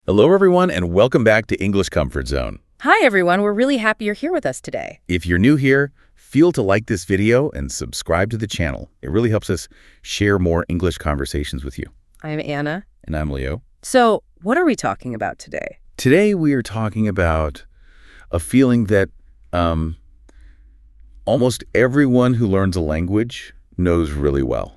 Hello, everyone, and welcome back to English Comfort Zone. Hi, everyone. We're really happy you're here with us today. If you're new here, feel to like this video and subscribe to the channel. It really helps us share more English conversations with you. I'm Anna. And I'm Leo. So, what are we talking about today? Today, we are talking about a feeling that almost everyone who learns a language knows really well.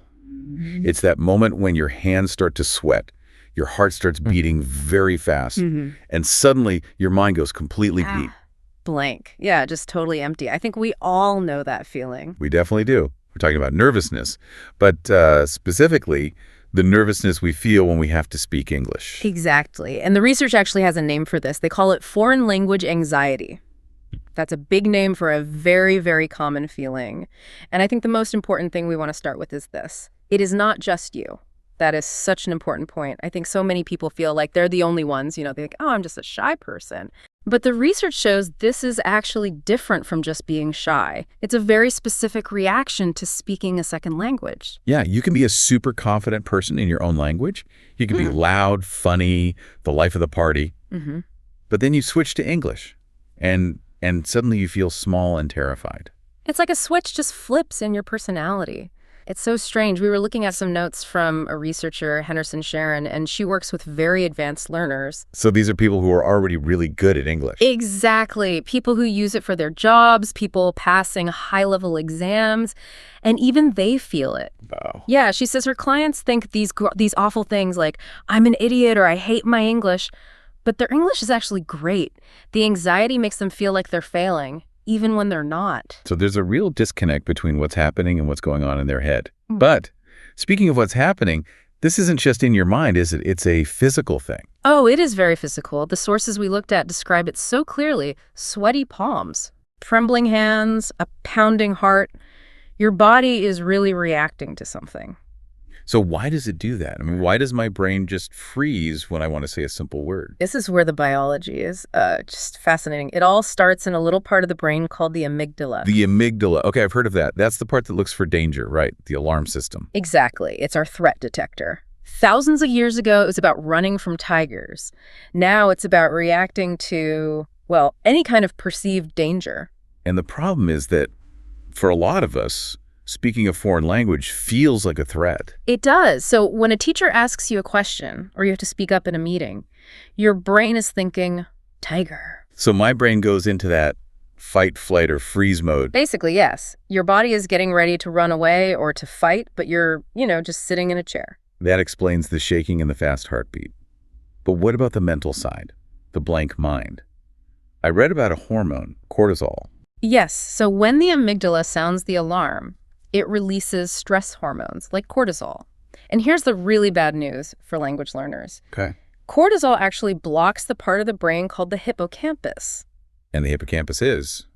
It's that moment when your hands start to sweat, your heart starts beating very fast, and suddenly your mind goes completely beat. Blank. Yeah, just totally empty. I think we all know that feeling. We definitely do. We're talking about nervousness, but specifically the nervousness we feel when we have to speak English. Exactly. And the research actually has a name for this. They call it foreign language anxiety. That's a big name for a very, very common feeling. And I think the most important thing we want to start with is this. It is not just you. That is such an important point. I think so many people feel like they're the only ones, they think, oh, I'm just a shy person. But the research shows this is actually different from just being shy. It's a very specific reaction to speaking a second language. Yeah, you can be a super confident person in your own language. You can be loud, funny, the life of the party. But then you switch to English, and suddenly you feel small and terrified. It's like a switch just flips in your personality. It's so strange. We were looking at some notes from a researcher, Henderson Sharon, and she works with very advanced learners. So these are people who are already really good at English. Exactly. People who use it for their jobs, people passing high-level exams, and even they feel it. Wow. Yeah, she says her clients think these awful things like, I'm an idiot or I hate my English, but their English is actually great. The anxiety makes them feel like they're failing, even when they're not. So there's a real disconnect between what's happening and what's going on in their head. But speaking of what's happening, this isn't just in your mind, is it? It's a physical thing. Oh, it is very physical. The sources we looked at describe it so clearly. Sweaty palms, trembling hands, a pounding heart. Your body is really reacting to something. So why does it do that? I mean, why does my brain just freeze when I want to say a simple word? This is where the biology is just fascinating. It all starts in a little part of the brain called the amygdala. The amygdala. Okay, I've heard of that. That's the part that looks for danger, right? The alarm system. Exactly. It's our threat detector. Thousands of years ago, it was about running from tigers. Now it's about reacting to, well, any kind of perceived danger. And the problem is that for a lot of us, speaking a foreign language feels like a threat. It does. So when a teacher asks you a question or you have to speak up in a meeting, your brain is thinking, tiger. So my brain goes into that fight, flight, or freeze mode. Basically, yes. Your body is getting ready to run away or to fight, but you're, just sitting in a chair. That explains the shaking and the fast heartbeat. But what about the mental side, the blank mind? I read about a hormone, cortisol. Yes. So when the amygdala sounds the alarm, it releases stress hormones like cortisol. And here's the really bad news for language learners. Okay. Cortisol actually blocks the part of the brain called the hippocampus. And the hippocampus is?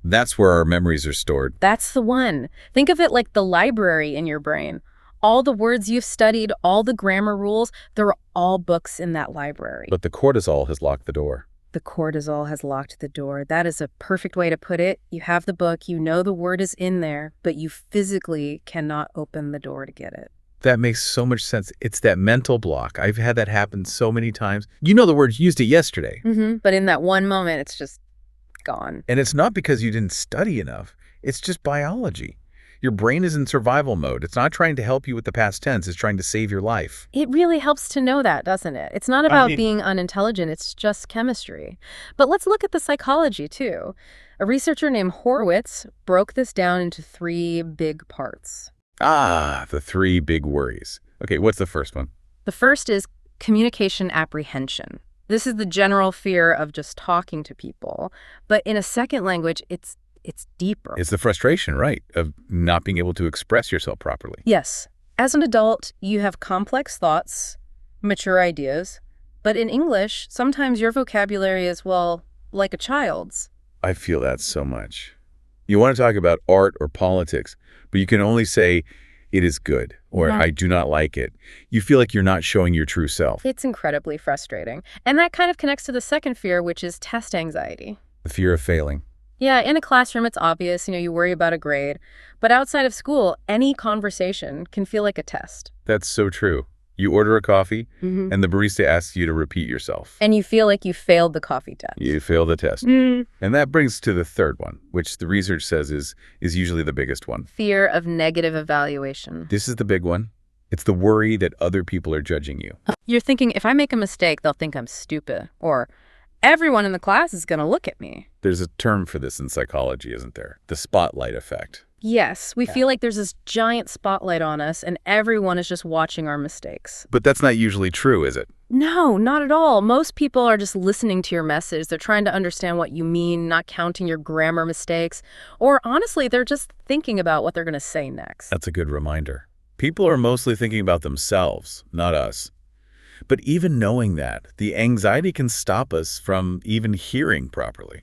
That's where our memories are stored. That's the one. Think of it like the library in your brain. All the words you've studied, all the grammar rules, they're all books in that library. But the cortisol has locked the door. The cortisol has locked the door. That is a perfect way to put it. You have the book, you know the word is in there, but you physically cannot open the door to get it. That makes so much sense. It's that mental block. I've had that happen so many times. You know the word, you used it yesterday. But in that one moment, it's just gone. And it's not because you didn't study enough. It's just biology. Your brain is in survival mode. It's not trying to help you with the past tense. It's trying to save your life. It really helps to know that, doesn't it? It's not about being unintelligent. It's just chemistry. But let's look at the psychology, too. A researcher named Horowitz broke this down into 3 big parts. The 3 big worries. Okay, what's the first one? The first is communication apprehension. This is the general fear of just talking to people. But in a second language, it's deeper. It's the frustration, right, of not being able to express yourself properly. Yes. As an adult, you have complex thoughts, mature ideas. But in English, sometimes your vocabulary is, well, like a child's. I feel that so much. You want to talk about art or politics, but you can only say, it is good, or I do not like it. You feel like you're not showing your true self. It's incredibly frustrating. And that kind of connects to the second fear, which is test anxiety. The fear of failing. Yeah, in a classroom, it's obvious, you worry about a grade. But outside of school, any conversation can feel like a test. That's so true. You order a coffee, Mm-hmm. and the barista asks you to repeat yourself. And you feel like you failed the coffee test. You fail the test. Mm. And that brings to the third one, which the research says is usually the biggest one. Fear of negative evaluation. This is the big one. It's the worry that other people are judging you. You're thinking, if I make a mistake, they'll think I'm stupid. Or everyone in the class is going to look at me. There's a term for this in psychology, isn't there? The spotlight effect. Yes, we feel like there's this giant spotlight on us and everyone is just watching our mistakes. But that's not usually true, is it? No, not at all. Most people are just listening to your message. They're trying to understand what you mean, not counting your grammar mistakes. Or honestly, they're just thinking about what they're going to say next. That's a good reminder. People are mostly thinking about themselves, not us. But even knowing that, the anxiety can stop us from even hearing properly.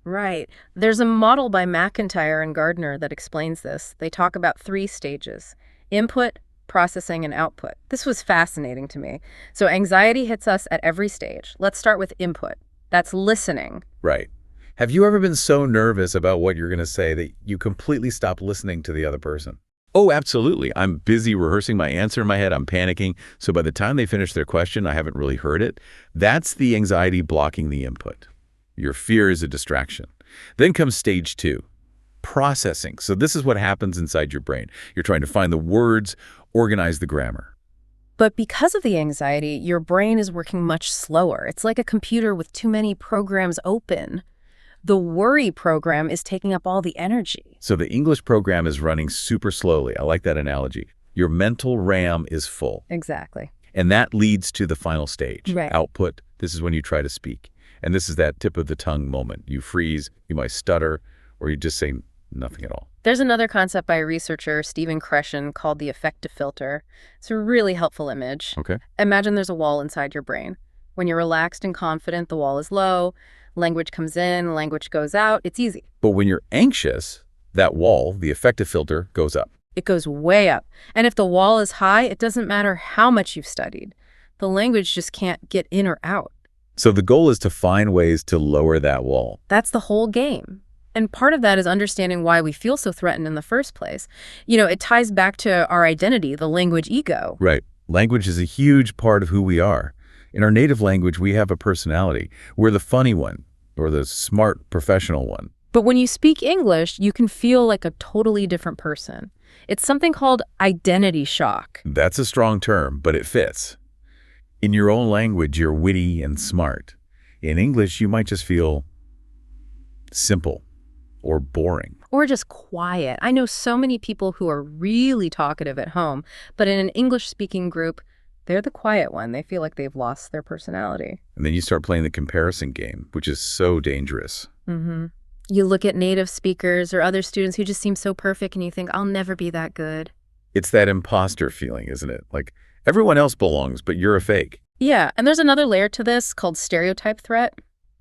Right. There's a model by McIntyre and Gardner that explains this. They talk about 3 stages: input, processing, and output. This was fascinating to me. So anxiety hits us at every stage. Let's start with input. That's listening. Right. Have you ever been so nervous about what you're going to say that you completely stop listening to the other person? Oh, absolutely. I'm busy rehearsing my answer in my head. I'm panicking. So by the time they finish their question, I haven't really heard it. That's the anxiety blocking the input. Your fear is a distraction. Then comes stage 2, processing. So this is what happens inside your brain. You're trying to find the words, organize the grammar. But because of the anxiety, your brain is working much slower. It's like a computer with too many programs open. The worry program is taking up all the energy. So the English program is running super slowly. I like that analogy. Your mental RAM is full. Exactly. And that leads to the final stage, Right. output. This is when you try to speak. And this is that tip of the tongue moment. You freeze, you might stutter, or you just say nothing at all. There's another concept by a researcher, Stephen Kreshon, called the affective filter. It's a really helpful image. Okay. Imagine there's a wall inside your brain. When you're relaxed and confident, the wall is low. Language comes in, language goes out. It's easy. But when you're anxious, that wall, the affective filter, goes up. It goes way up. And if the wall is high, it doesn't matter how much you've studied. The language just can't get in or out. So the goal is to find ways to lower that wall. That's the whole game. And part of that is understanding why we feel so threatened in the first place. You know, it ties back to our identity, the language ego. Right. Language is a huge part of who we are. In our native language, we have a personality. We're the funny one or the smart professional one. But when you speak English, you can feel like a totally different person. It's something called identity shock. That's a strong term, but it fits. In your own language, you're witty and smart. In English, you might just feel simple or boring. Or just quiet. I know so many people who are really talkative at home, but in an English-speaking group, they're the quiet one. They feel like they've lost their personality. And then you start playing the comparison game, which is so dangerous. Mm-hmm. You look at native speakers or other students who just seem so perfect and you think, I'll never be that good. It's that imposter feeling, isn't it? Like everyone else belongs, but you're a fake. Yeah, and there's another layer to this called stereotype threat.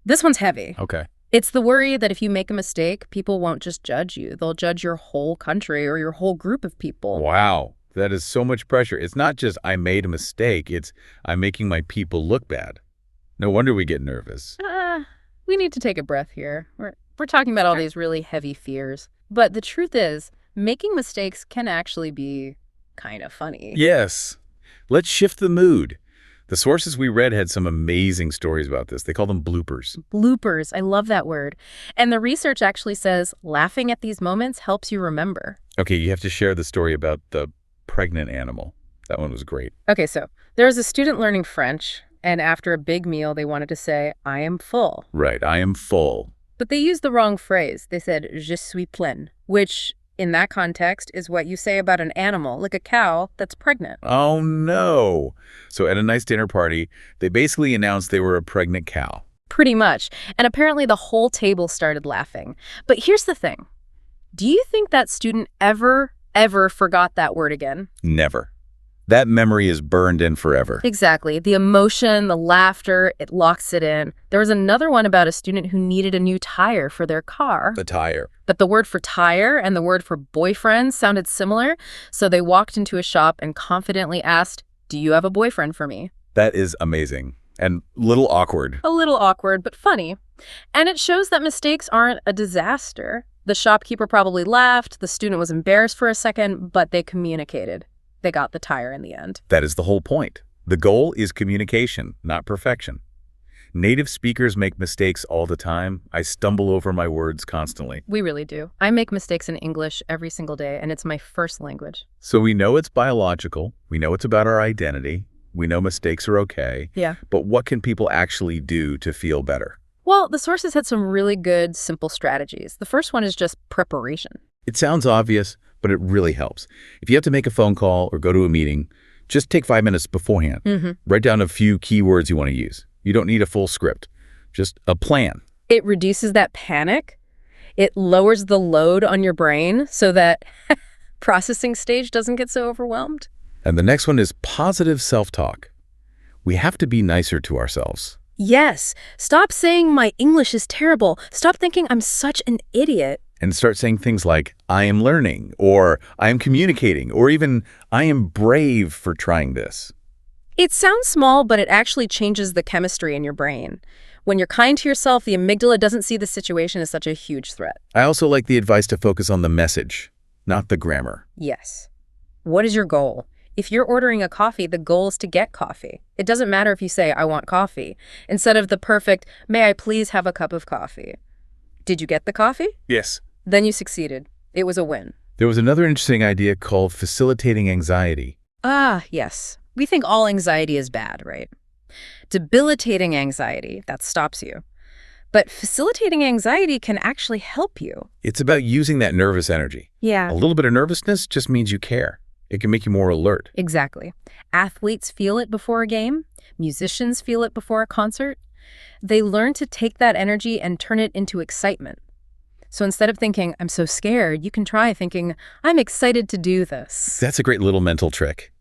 This one's heavy. Okay. It's the worry that if you make a mistake, people won't just judge you. They'll judge your whole country or your whole group of people. Wow. That is so much pressure. It's not just I made a mistake. It's I'm making my people look bad. No wonder we get nervous. We need to take a breath here. We're talking about all these really heavy fears. But the truth is, making mistakes can actually be kind of funny. Yes. Let's shift the mood. The sources we read had some amazing stories about this. They call them bloopers. Bloopers. I love that word. And the research actually says laughing at these moments helps you remember. Okay, you have to share the story about the pregnant animal. That one was great. Okay, so there was a student learning French, and after a big meal, they wanted to say, I am full. Right, I am full. But they used the wrong phrase. They said, je suis pleine, which in that context is what you say about an animal, like a cow that's pregnant. Oh, no. So at a nice dinner party, they basically announced they were a pregnant cow. Pretty much. And apparently the whole table started laughing. But here's the thing. Do you think that student ever forgot that word again? Never. That memory is burned in forever. Exactly. The emotion, the laughter, it locks it in. There was another one about a student who needed a new tire for their car. The tire. But the word for tire and the word for boyfriend sounded similar, so they walked into a shop and confidently asked, do you have a boyfriend for me? That is amazing. And little awkward. A little awkward, but funny. And it shows that mistakes aren't a disaster. The shopkeeper probably laughed, the student was embarrassed for a second, but they communicated. they got the tire in the end. That is the whole point. The goal is communication, not perfection. Native speakers make mistakes all the time. I stumble over my words constantly. We really do. I make mistakes in English every single day, and it's my first language. So we know it's biological. We know it's about our identity. We know mistakes are okay. Yeah. But what can people actually do to feel better? Well, the sources had some really good, simple strategies. The first one is just preparation. It sounds obvious, but it really helps. If you have to make a phone call or go to a meeting, just take 5 minutes beforehand. Write down a few keywords you want to use. You don't need a full script, just a plan. It reduces that panic. It lowers the load on your brain so that processing stage doesn't get so overwhelmed. And the next one is positive self-talk. We have to be nicer to ourselves. Yes. Stop saying my English is terrible. Stop thinking I'm such an idiot. And start saying things like, I am learning, or I am communicating, or even, I am brave for trying this. It sounds small, but it actually changes the chemistry in your brain. When you're kind to yourself, the amygdala doesn't see the situation as such a huge threat. I also like the advice to focus on the message, not the grammar. Yes. What is your goal? If you're ordering a coffee, the goal is to get coffee. It doesn't matter if you say, I want coffee, instead of the perfect, may I please have a cup of coffee. Did you get the coffee? Yes. Then you succeeded. It was a win. There was another interesting idea called facilitating anxiety. Ah, yes. We think all anxiety is bad, right? Debilitating anxiety, that stops you. But facilitating anxiety can actually help you. It's about using that nervous energy. Yeah. A little bit of nervousness just means you care. It can make you more alert. Exactly. Athletes feel it before a game. Musicians feel it before a concert. They learn to take that energy and turn it into excitement. So instead of thinking, I'm so scared, you can try thinking, I'm excited to do this. That's a great little mental trick.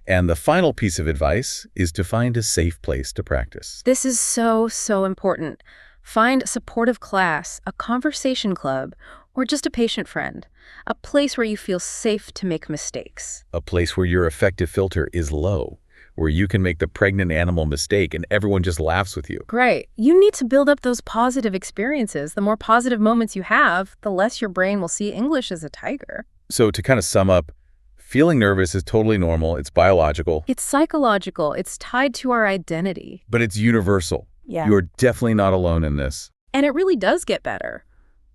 And the final piece of advice is to find a safe place to practice. This is so, so important. Find a supportive class, a conversation club, or just a patient friend. A place where you feel safe to make mistakes. A place where your affective filter is low, where you can make the pregnant animal mistake and everyone just laughs with you. Right. You need to build up those positive experiences. The more positive moments you have, the less your brain will see English as a tiger. So to kind of sum up, feeling nervous is totally normal. It's biological. It's psychological. It's tied to our identity. But it's universal. Yeah. You're definitely not alone in this. And it really does get better.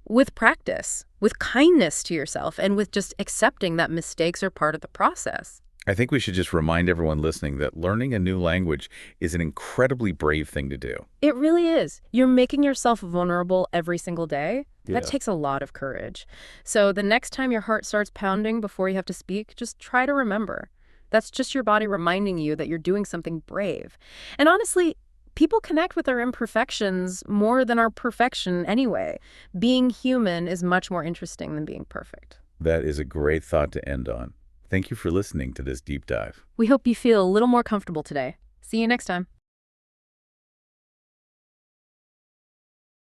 With practice, with kindness to yourself, and with just accepting that mistakes are part of the process. I think we should just remind everyone listening that learning a new language is an incredibly brave thing to do. It really is. You're making yourself vulnerable every single day. Yeah. That takes a lot of courage. So the next time your heart starts pounding before you have to speak, just try to remember. That's just your body reminding you that you're doing something brave. And honestly, people connect with our imperfections more than our perfection anyway. Being human is much more interesting than being perfect. That is a great thought to end on. Thank you for listening to this deep dive. We hope you feel a little more comfortable today. See you next time.